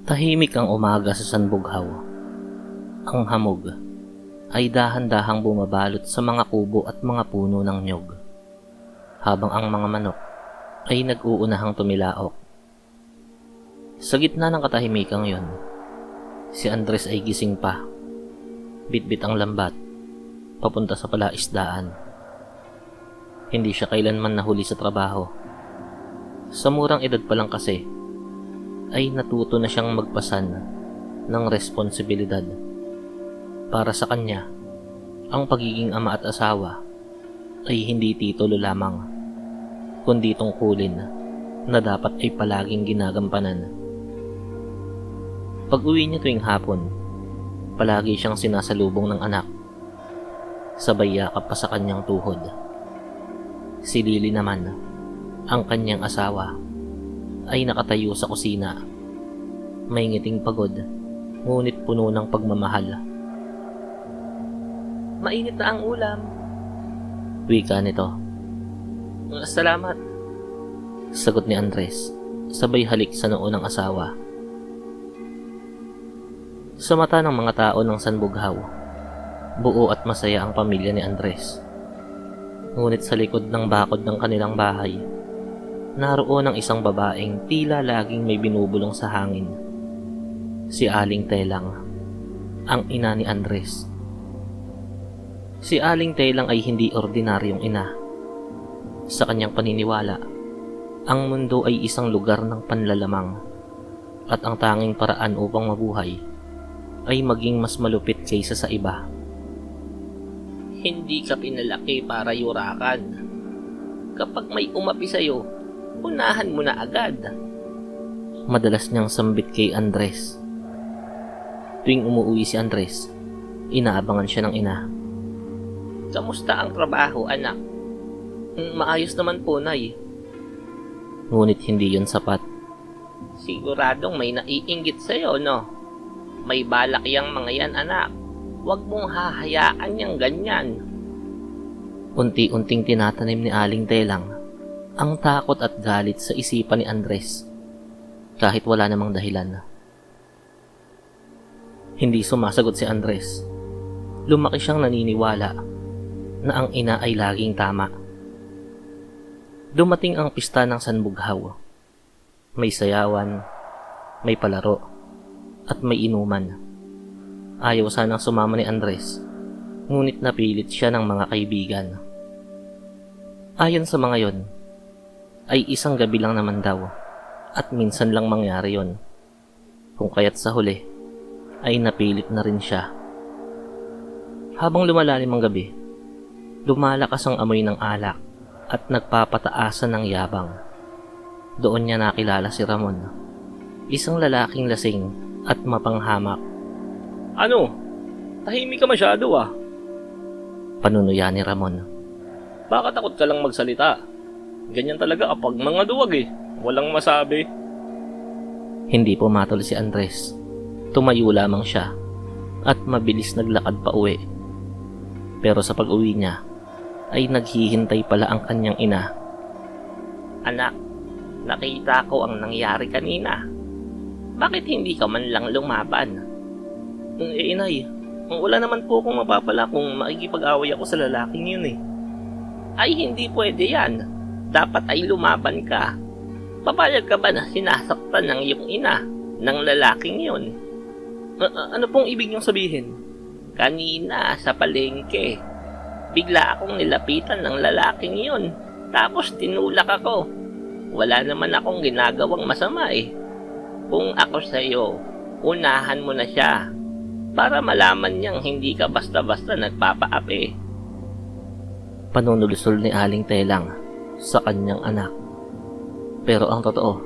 Tahimik ang umaga sa Sanbughaw. Ang hamog ay dahan-dahang bumabalot sa mga kubo at mga puno ng nyog, habang ang mga manok ay nag-uunahang tumilaok. Sa gitna ng katahimikang yon, si Andres ay gising pa, bitbit ang lambat, papunta sa palaisdaan. Hindi siya kailanman nahuli sa trabaho. Sa murang edad pa lang kasi, ay natuto na siyang magpasan ng responsibilidad. Para sa kanya, ang pagiging ama at asawa ay hindi titulo lamang, kundi tungkulin na dapat ay palaging ginagampanan. Pag-uwi niya tuwing hapon, palagi siyang sinasalubong ng anak. Sabay yakap pa sa kanyang tuhod. Si Lily naman, ang kanyang asawa, ay nakatayo sa kusina. May ngiting pagod, ngunit puno ng pagmamahal. "Mainit na ang ulam," wika nito. "Salamat," sagot ni Andres, sabay halik sa noo ng asawa. Sa mata ng mga tao ng Sanbughaw, buo at masaya ang pamilya ni Andres. Ngunit sa likod ng bakod ng kanilang bahay, naroon ang isang babaeng tila laging may binubulong sa hangin. Si Aling Telang, ang ina ni Andres. Si Aling Telang ay hindi ordinaryong ina. Sa kanyang paniniwala, ang mundo ay isang lugar ng panlalamang, at ang tanging paraan upang mabuhay ay maging mas malupit kaysa sa iba. "Hindi ka pinalaki para yurakan. Kapag may umapi sa'yo, unahan mo na agad," madalas niyang sambit kay Andres. Tuwing umuwi si Andres, inaabangan siya ng ina. "Kamusta ang trabaho, anak?" "Maayos naman po, Nay." Ngunit hindi yun sapat. "Siguradong may naiinggit sa'yo, no? May balak yang mga yan, anak. Huwag mong hahayaan yang ganyan." Unti-unting tinatanim ni Aling Telang ang takot at galit sa isipan ni Andres, kahit wala namang dahilan. Hindi sumasagot si Andres. Lumaki siyang naniniwala na ang ina ay laging tama. Dumating ang pista ng Sanbughaw. May sayawan, may palaro, at may inuman. Ayaw sanang sumama ni Andres, ngunit napilit siya ng mga kaibigan. Ayon sa mga yon, ay isang gabi lang naman daw, at minsan lang mangyari yon. Kung kaya't sa huli, ay napilit na rin siya. Habang lumalalim ang gabi, lumalakas ang amoy ng alak at nagpapataasan ng yabang. Doon niya nakilala si Ramon, isang lalaking lasing at mapanghamak. "Ano? Tahimik ka masyado ah." Panunuya ni Ramon. "Baka takot ka lang magsalita. Ganyan talaga kapag mga duwag eh. Walang masabi." Hindi pumatol si Andres. Tumayo lamang siya at mabilis naglakad pa uwi. Pero sa pag-uwi niya, ay naghihintay pala ang kanyang ina. "Anak, nakita ko ang nangyari kanina. Bakit hindi ka man lang lumaban?" Inay, wala naman po akong mapapala kung makikipag-away ako sa lalaking yun eh." "Ay, hindi pwede yan. Dapat ay lumaban ka. Papayag ka ba na sinasaktan ng iyong ina ng lalaking yun?" Ano pong ibig niyong sabihin? "Kanina sa palengke, bigla akong nilapitan ng lalaking yun. Tapos tinulak ako. Wala naman akong ginagawang masama eh. Kung ako sa'yo, unahan mo na siya para malaman niyang hindi ka basta-basta nagpapaapi." Panunulusol ni Aling Telang sa kanyang anak. Pero ang totoo,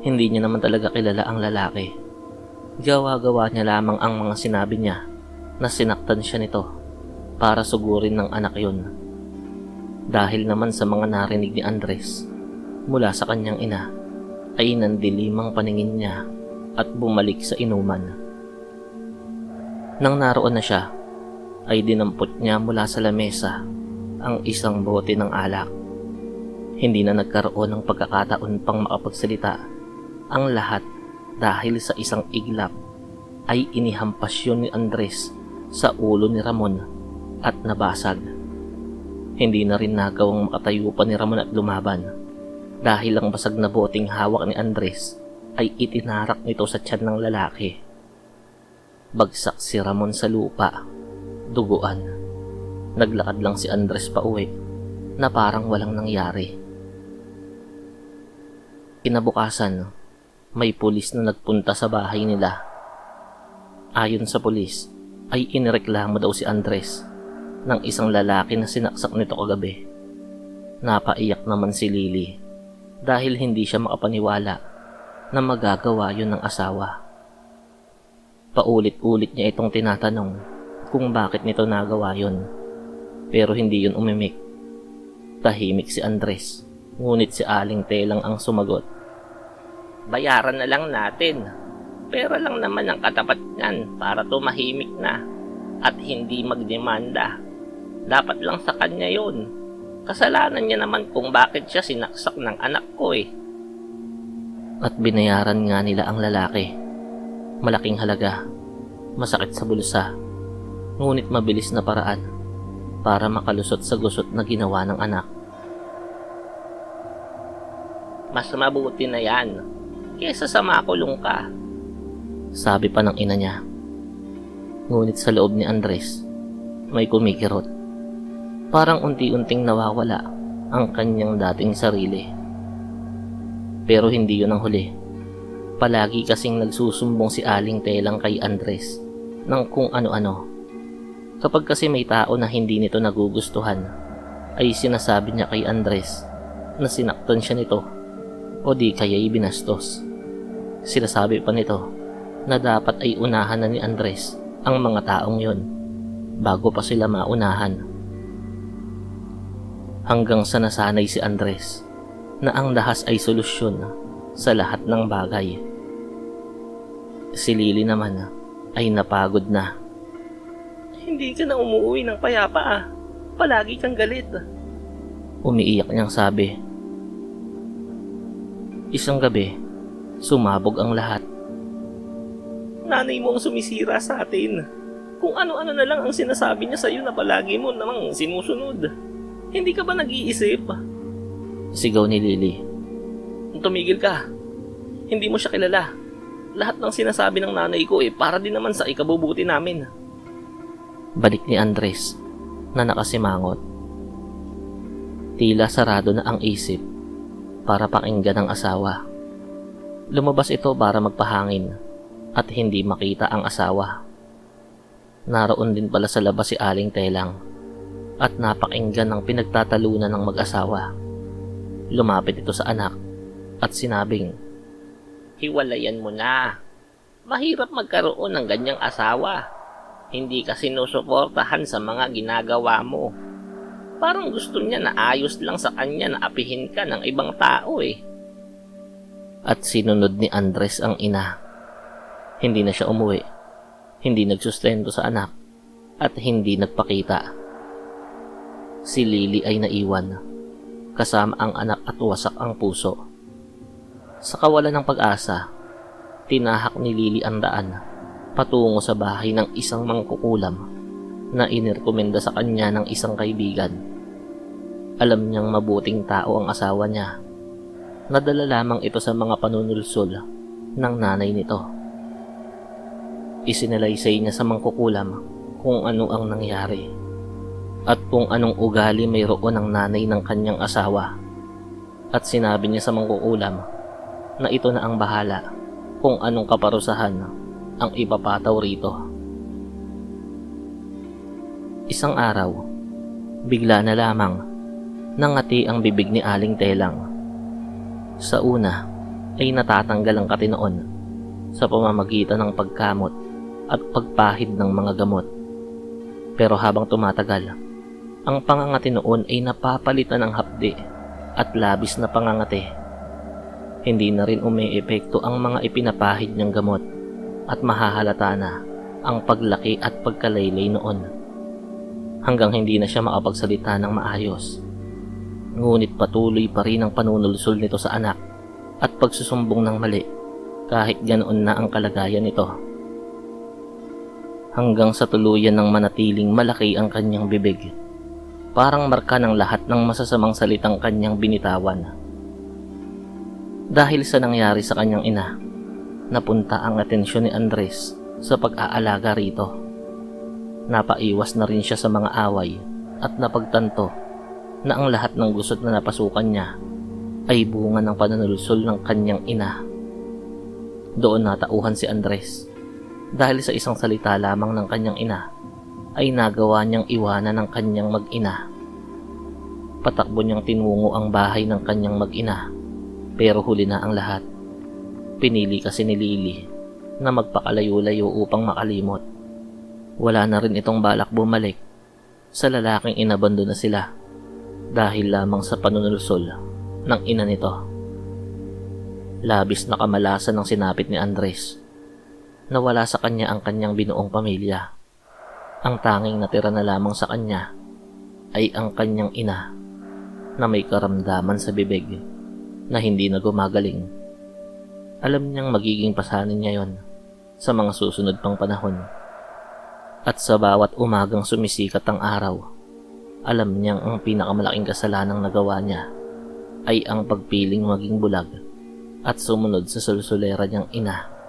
hindi niya naman talaga kilala ang lalaki. Gawa-gawa niya lamang ang mga sinabi niya na sinaktan siya nito para sugurin ng anak yun. Dahil naman sa mga narinig ni Andres mula sa kanyang ina, ay nandilimang paningin niya at bumalik sa inuman. Nang naroon na siya, ay dinampot niya mula sa lamesa ang isang bote ng alak. Hindi na nagkaroon ng pagkakataon pang makapagsalita ang lahat dahil sa isang iglap ay inihampas yun ni Andres sa ulo ni Ramon at nabasag. Hindi na rin nagawang makatayo pa ni Ramon at lumaban dahil ang basag na boteng hawak ni Andres ay itinarak nito sa tiyan ng lalaki. Bagsak si Ramon sa lupa, duguan. Naglakad lang si Andres pa uwi na parang walang nangyari. Kinabukasan, may pulis na nagpunta sa bahay nila. Ayon sa pulis, ay inireklamo daw si Andres ng isang lalaki na sinaksak nito kagabi. Napaiyak naman si Lily dahil hindi siya makapaniwala na magagawa yun ng asawa. Paulit-ulit niya itong tinatanong kung bakit nito nagawa yun, pero hindi yun umimik. Tahimik si Andres, ngunit si Aling Telang ang sumagot. Bayaran na lang natin. Pera lang naman ang katapat niyan para tumahimik na at hindi magdemanda. Dapat lang sa kanya yun. Kasalanan niya naman kung bakit siya sinaksak ng anak ko eh. At binayaran nga nila ang lalaki. Malaking halaga, masakit sa bulsa, ngunit mabilis na paraan para makalusot sa gusot na ginawa ng anak. Mas mabuti na yan kesa sa makulong ka, sabi pa ng ina niya. Ngunit sa loob ni Andres, may kumikirot. Parang unti-unting nawawala ang kanyang dating sarili. Pero hindi yun ang huli. Palagi kasing nagsusumbong si Aling Telang kay Andres ng kung ano-ano. Kapag kasi may tao na hindi nito nagugustuhan, ay sinasabi niya kay Andres na sinaktan siya nito o di kaya'y binastos. Sinasabi pa nito na dapat ay unahan na ni Andres ang mga taong yon bago pa sila maunahan. Hanggang sa nasanay si Andres na ang dahas ay solusyon sa lahat ng bagay. Si Lily naman ay napagod na. Hindi ka na umuwi ng payapa ah. Palagi kang galit. Umiiyak niyang sabi. Isang gabi, sumabog ang lahat. Nanay mo ang sumisira sa atin. Kung ano-ano na lang ang sinasabi niya sa'yo na palagi mo namang sinusunod. Hindi ka ba nag-iisip? Sigaw ni Lily. Tumigil ka. Hindi mo siya kilala. Lahat ng sinasabi ng nanay ko para din naman sa ikabubuti namin. Balik ni Andres na nakasimangot. Tila sarado na ang isip para pakinggan ng asawa. Lumabas ito para magpahangin at hindi makita ang asawa. Naroon din pala sa labas si Aling Telang at napakinggan ng pinagtatalunan ng mag-asawa. Lumapit ito sa anak at sinabing, hiwalayan mo na. Mahirap magkaroon ng ganyang asawa. Hindi ka sinusuportahan sa mga ginagawa mo. Parang gusto niya na ayos lang sa kanya na apihin ka ng ibang tao eh. At sinunod ni Andres ang ina. Hindi na siya umuwi. Hindi nagsustento sa anak at hindi nagpakita. Si Lily ay naiwan kasama ang anak at wasak ang puso. Sa kawalan ng pag-asa, tinahak ni Lily ang daan patungo sa bahay ng isang mangkukulam na inirekomenda sa kanya ng isang kaibigan. Alam niyang mabuting tao ang asawa niya. Nadala lamang ito sa mga panunulsol ng nanay nito. Isinalaysay niya sa mangkukulam kung ano ang nangyari at kung anong ugali mayroon ng nanay ng kanyang asawa. At sinabi niya sa mangkukulam na ito na ang bahala kung anong kaparusahan ang ipapataw rito. Isang araw, bigla na lamang nangati ang bibig ni Aling Telang. Sa una ay natatanggal ang katinoon sa pamamagitan ng pagkamot at pagpahid ng mga gamot. Pero habang tumatagal, ang pangangati noon ay napapalitan ng hapdi at labis na pangangati. Hindi na rin umiepekto ang mga ipinapahid niyang gamot at mahahalata na ang paglaki at pagkalaylay noon. Hanggang hindi na siya makapagsalita ng maayos. Ngunit patuloy pa rin ang panunulsol nito sa anak at pagsusumbong ng mali kahit ganoon na ang kalagayan nito. Hanggang sa tuluyan ng manatiling malaki ang kanyang bibig, parang marka ng lahat ng masasamang salitang kanyang binitawan. Dahil sa nangyari sa kanyang ina, napunta ang atensyon ni Andres sa pag-aalaga rito. Napaiwas na rin siya sa mga away at napagtanto na ang lahat ng gusot na napasukan niya ay bunga ng pananulsol ng kanyang ina. Doon natauhan si Andres dahil sa isang salita lamang ng kanyang ina ay nagawa niyang iwanan ng kanyang mag-ina. Patakbo niyang tinungo ang bahay ng kanyang mag-ina, pero huli na ang lahat. Pinili kasi ni Lily na magpakalayo-layo upang makalimot. Wala na rin itong balak bumalik sa lalaking inabando na sila dahil lamang sa panunulsol ng ina nito. Labis na kamalasan ng sinapit ni Andres. Nawala sa kanya ang kanyang binuong pamilya. Ang tanging natira na lamang sa kanya ay ang kanyang ina na may karamdaman sa bibig na hindi na gumagaling. Alam niyang magiging pasanin niya yon sa mga susunod pang panahon. At sa bawat umagang sumisikat ang araw, alam niyang ang pinakamalaking kasalanang nagawa niya ay ang pagpiling maging bulag at sumunod sa sulsulera niyang ina.